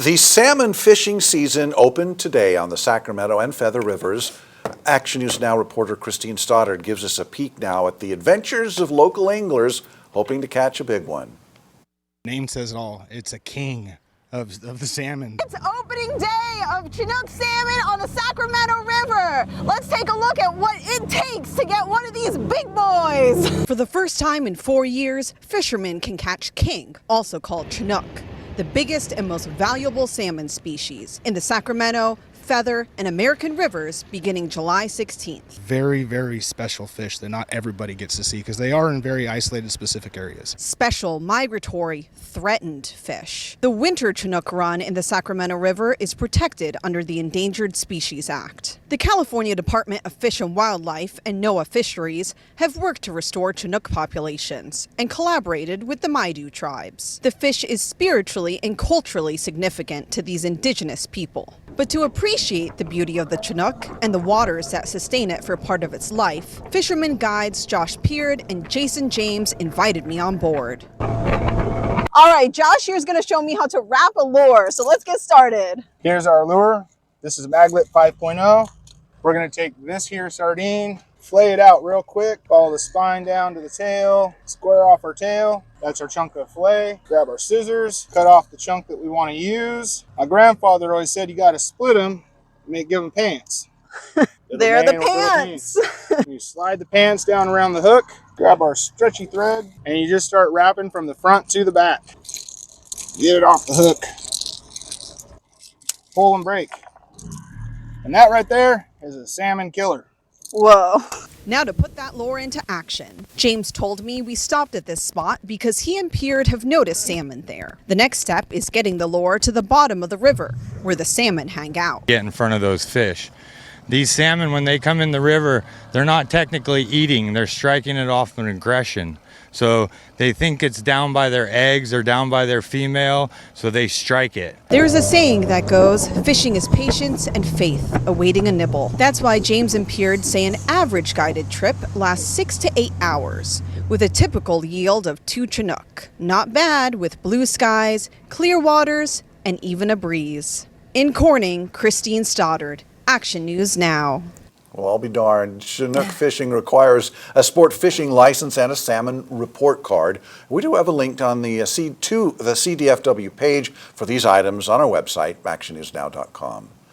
The salmon fishing season opened today on the Sacramento and Feather rivers. Action News Now reporter Christine Stoddard gives us a peek now at the adventures of local anglers hoping to catch a big one. Name says it all. It's a king of the salmon. It's opening day of Chinook salmon on the Sacramento River. Let's take a look at what it takes to get one of these big boys. For the first time in 4 years, fishermen can catch king, also called Chinook, the biggest and most valuable salmon species in the Sacramento, Feather, and American rivers beginning July 16th. Very, very special fish that not everybody gets to see because they are in very isolated specific areas. Special, migratory, threatened fish. The winter Chinook run in the Sacramento River is protected under the Endangered Species Act. The California Department of Fish and Wildlife and NOAA Fisheries have worked to restore Chinook populations and collaborated with the Maidu tribes. The fish is spiritually and culturally significant to these indigenous people. But to appreciate the beauty of the Chinook and the waters that sustain it for part of its life, fisherman guides Josh Peard and Jason James invited me on board. All right, Josh here's going to show me how to wrap a lure, so let's get started. Here's our lure. This is Maglet 5.0. We're going to take this here sardine, flay it out real quick, follow the spine down to the tail, square off our tail. That's our chunk of fillet. Grab our scissors, cut off the chunk that we want to use. My grandfather always said you got to split them and give them pants. They're the pants. You slide the pants down around the hook, grab our stretchy thread, and you just start wrapping from the front to the back. Get it off the hook. Pull and break. And that right there is a salmon killer. Whoa. Now to put that lure into action. James told me we stopped at this spot because he and Peard have noticed salmon there. The next step is getting the lure to the bottom of the river where the salmon hang out. Get in front of those fish. These salmon, when they come in the river, they're not technically eating, they're striking it off an aggression. So they think it's down by their eggs or down by their female, so they strike it. There's a saying that goes, fishing is patience and faith awaiting a nibble. That's why James and Peard say an average guided trip lasts 6 to 8 hours, with a typical yield of 2 Chinook. Not bad with blue skies, clear waters, and even a breeze. In Corning, Christine Stoddard, Action News Now. Well, I'll be darned. Chinook fishing requires a sport fishing license and a salmon report card. We do have a link on the CDFW page for these items on our website, actionnewsnow.com.